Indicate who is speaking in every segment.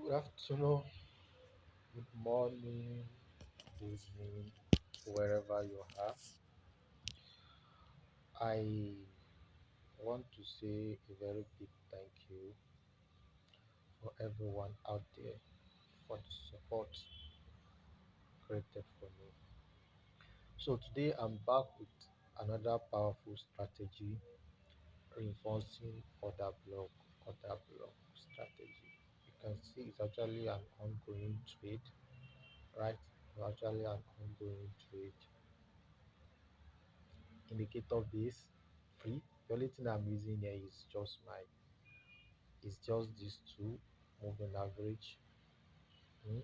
Speaker 1: Good afternoon, good morning, good evening, wherever you are. I want to say a very big thank you for everyone out there for the support created for me. So today I'm back with another powerful strategy reinforcing order block strategy. You can see it's actually an ongoing trade, right? It's actually an ongoing trade indicator base free. The only thing I'm using here is just these two moving average. mm,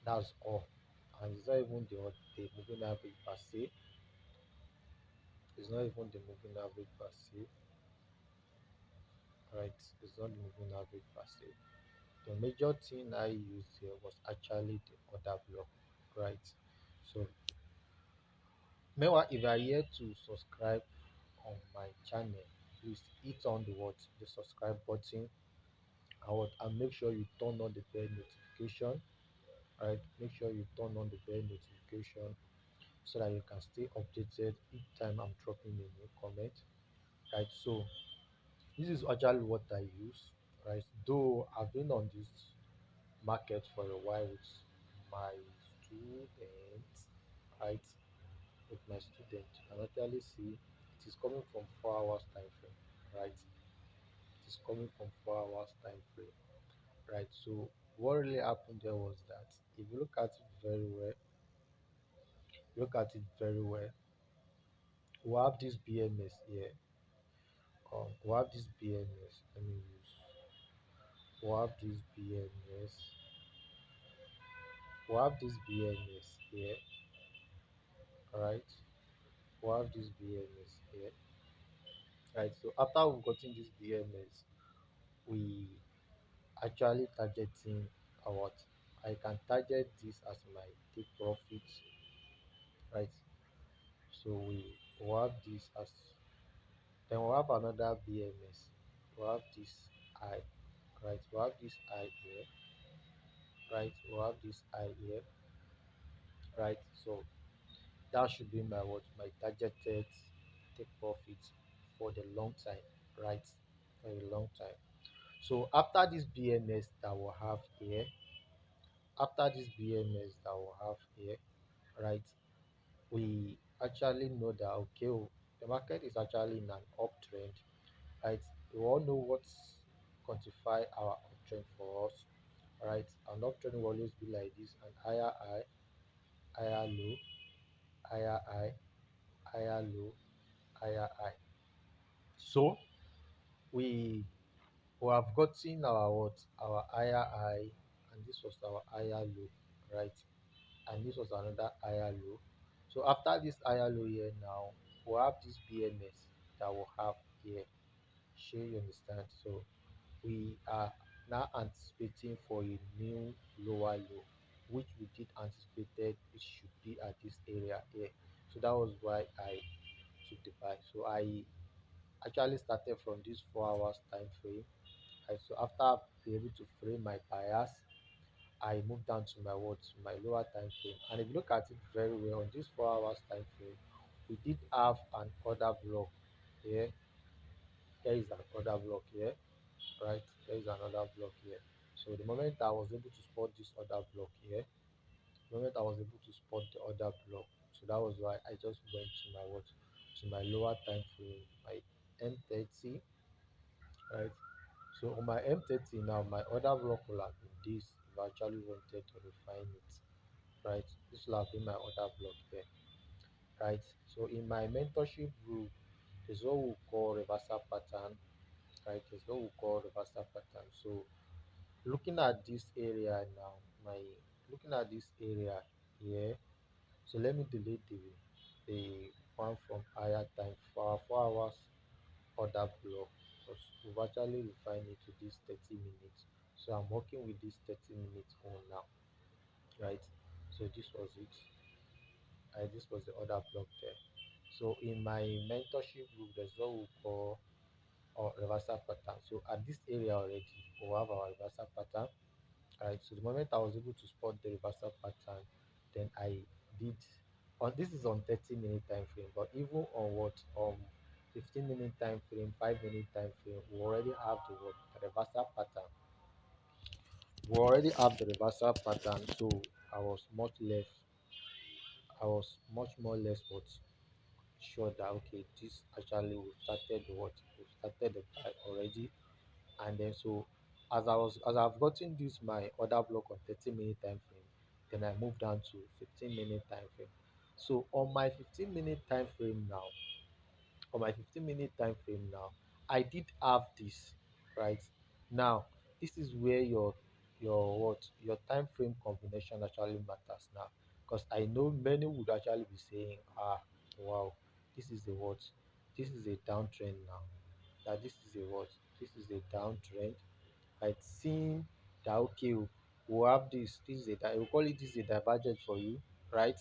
Speaker 1: that's all. And it's not even the moving average per se. It's not even the moving average per se, right? It's not the moving average per se. The major thing I used here was actually the order block, right? So meanwhile, if you are here to subscribe on my channel, please hit on the subscribe button and make sure you turn on the bell notification. Right, make sure you turn on the bell notification so that you can stay updated each time I'm dropping a new comment. Right, so this is actually what I use. Right, though I've been on this market for a while with my students. Right, with my student, you can actually see it is coming from 4 hours time frame. Right, it is coming from 4 hours time frame. Right, so what really happened there was that if you look at it very well, we have this BMS here. We have this BMS. Let me use. We have this BMS. We have this BMS here, right? We have this BMS here, right? So after we've gotten this BMS, we actually targeting what I can target this as my take profit, right? So we have this as then we have another BMS. We have this I, right? We have this I here, right? We have this I here, right? So that should be my targeted take profit for the long time, right? For a long time. So after this BMS that we have here, right? We actually know that okay, the market is actually in an uptrend, right? We all know what's quantify our uptrend for us, right? An uptrend will always be like this: an higher high, higher low, higher high, higher low, higher high. So we we have gotten our higher high, and this was our higher low, right? And this was another higher low. So after this higher low here now, we have this BMS that we have here. Sure, you understand? So we are now anticipating for a new lower low, which we did anticipated it should be at this area here. So that was why I took the buy. So I actually started from this 4 hours time frame. Right? So after being able to frame my bias, I moved down to my lower time frame. And if you look at it very well on this 4 hours time frame, we did have an order block here. There is an order block here, right? There is another block here. So the moment I was able to spot this other block here, the moment I was able to spot the other block, so that was why I just went to my lower time frame, my M30, right? So on my M30 now, my other block will have been this if I actually wanted to refine it, right? This will have been my other block here, right? So in my mentorship group, there's what we call reversal pattern, right? There's what we call reversal pattern. So looking at this area now, my looking at this area here. So let me delete the one from higher time for our 4 hours order block because we've actually refined it to this 30 minutes. So I'm working with this 30 minutes on now, right? So this was it. This was the order block there. So in my mentorship group, there's what we call reversal pattern. So at this area already, we have our reversal pattern. So the moment I was able to spot the reversal pattern, then I did on this is on 30-minute time frame, but even on what 15-minute time frame, 5-minute time frame, we already have the reversal pattern. We already have the reversal pattern, so I was much less I was much more less what sure that okay, this actually we started the buy already. And then so as I've gotten this my order block on 30-minute time frame, then I moved down to 15-minute time frame. So on my 15-minute time frame now, on my 15-minute time frame now, I did have this right now. This is where your time frame combination actually matters now, because I know many would actually be saying, wow, this is a what? This is a downtrend now. That this is a what? This is a downtrend. Right? Seeing that okay, we have this is we call it this is a divergence for you, right?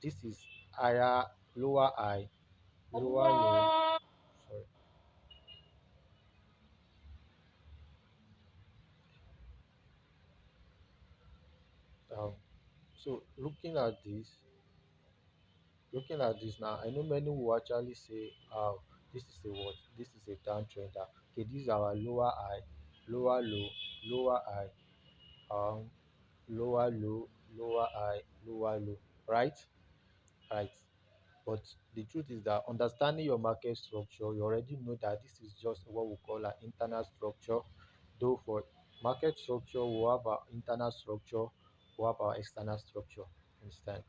Speaker 1: This is higher, lower high, lower low. Sorry. Um, so looking at this now, I know many will actually say, this is a what? This is a downtrend. Okay, these are our lower high, lower low, lower high, um, lower low, lower high, lower low, right? Right. But the truth is that understanding your market structure, you already know that this is just what we call an internal structure. Though for market structure, we have our internal structure, we have our external structure. Understand?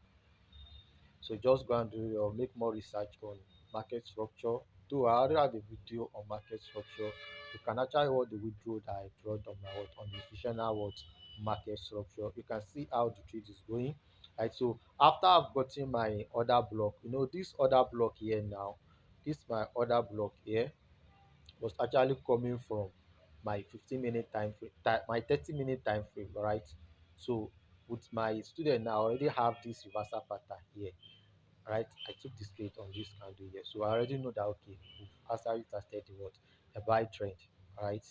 Speaker 1: So just go and do your make more research on market structure. Though I already have a video on market structure, you can actually watch the video that I draw on my what on the institutional what market structure. You can see how the trade is going. Right. So after I've gotten my order block, this order block here now, this my order block here was actually coming from my 15-minute time frame, my 30-minute time frame, right? So with my student now, I already have this reversal pattern here, right? I took this trade on this candle here, so I already know that okay, we've actually started the what a buy trend, right?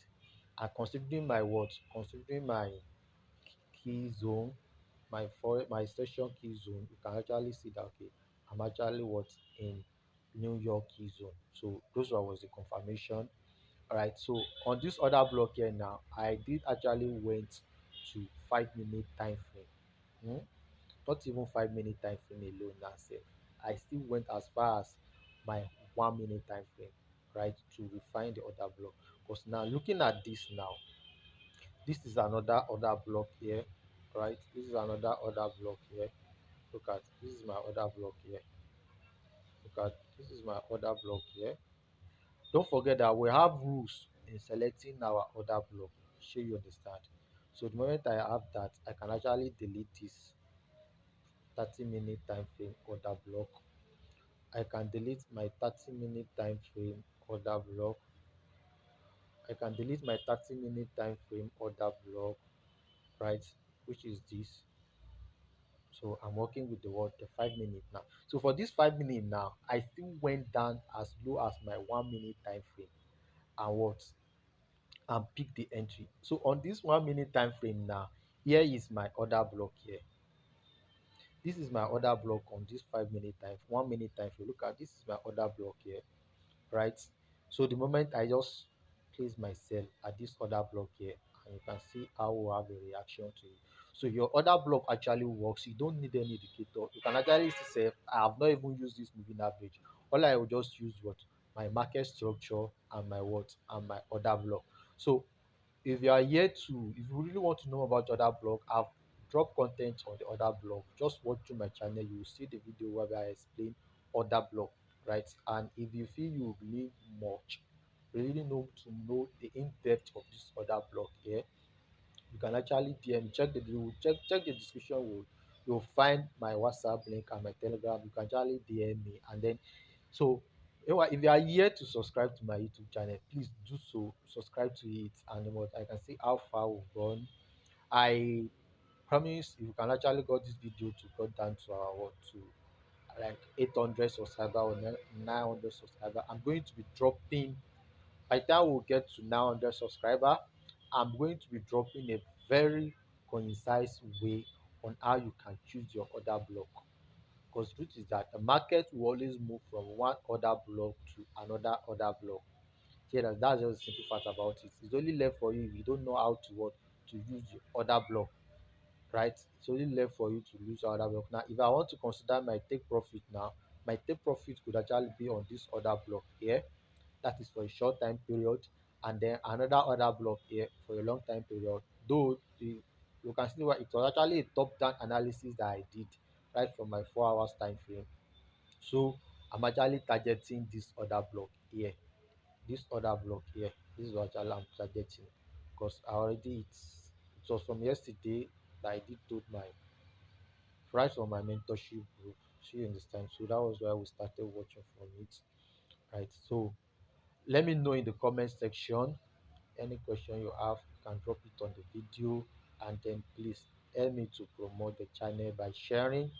Speaker 1: And considering my what, considering my key zone, my session key zone, you can actually see that okay, I'm actually what in New York key zone. So those was the confirmation. All right, so on this other block here now, I did actually went to 5-minute time frame. Not even 5-minute time frame alone now sef. I still went as far as my 1-minute time frame, right, to refine the other block. Because now looking at this now, this is another other block here, right? This is another other block here. Look at this is my other block here. Look at this is my other block here. Don't forget that we have rules in selecting our order block. Sure you understand. So the moment I have that, I can actually delete this 30-minute time frame order block. I can delete my 30-minute time frame order block. I can delete my 30-minute time frame order block, right? Which is this. So I'm working with the word the 5 minute now. So for this 5 minute now, I still went down as low as my 1 minute time frame and what and pick the entry. So on this 1 minute time frame now, here is my order block here. This is my order block on this 5 minute time, 1 minute time frame. Look at this is my order block here, right? So the moment I just place myself at this order block here, and you can see how we have a reaction to it. So your order block actually works. You don't need any indicator. You can actually see say I have not even used this moving average. All I will just use what my market structure and my what and my order block. So if you are here to if you really want to know about other blog, I've dropped content on the other blog. Just watch through my channel, you will see the video where I explain other blog, right? And if you feel you really much really know to know the in-depth of this other blog here, you can actually DM check the check the description. You'll find my WhatsApp link and my Telegram. You can actually DM me, and then so if you are here to subscribe to my YouTube channel, please do so. Subscribe to it, and what I can see how far we've gone. I promise if you can actually got this video to go down to our what to like 800 subscriber or 900 subscriber, I'm going to be dropping by the time we get to 900 subscriber, I'm going to be dropping a very concise way on how you can choose your order block. Because truth is that the market will always move from one order block to another order block. Yeah, that's just the simple fact about it. It's only left for you if you don't know how to what to use your order block, right? It's only left for you to use your order block. Now, if I want to consider my take profit now, my take profit could actually be on this order block here. That is for a short time period, and then another order block here for a long time period. Though you can see what it was actually a top-down analysis that I did right from my 4 hours time frame. So I'm actually targeting this order block here, this order block here. This is what actually I'm targeting because I already it was from yesterday that I did told my right from my mentorship group. So you understand. So that was why we started watching from it. Right. So let me know in the comment section any question you have. You can drop it on the video, and then please help me to promote the channel by sharing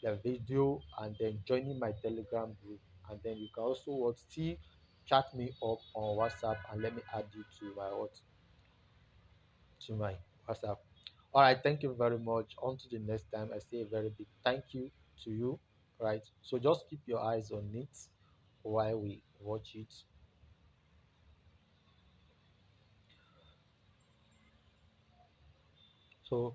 Speaker 1: the video and then joining my telegram group. And then you can also what still chat me up on WhatsApp and let me add you to my what to my WhatsApp. All right, thank you very much. On to the next time. I say a very big thank you to you. Right, so just keep your eyes on it while we watch it. So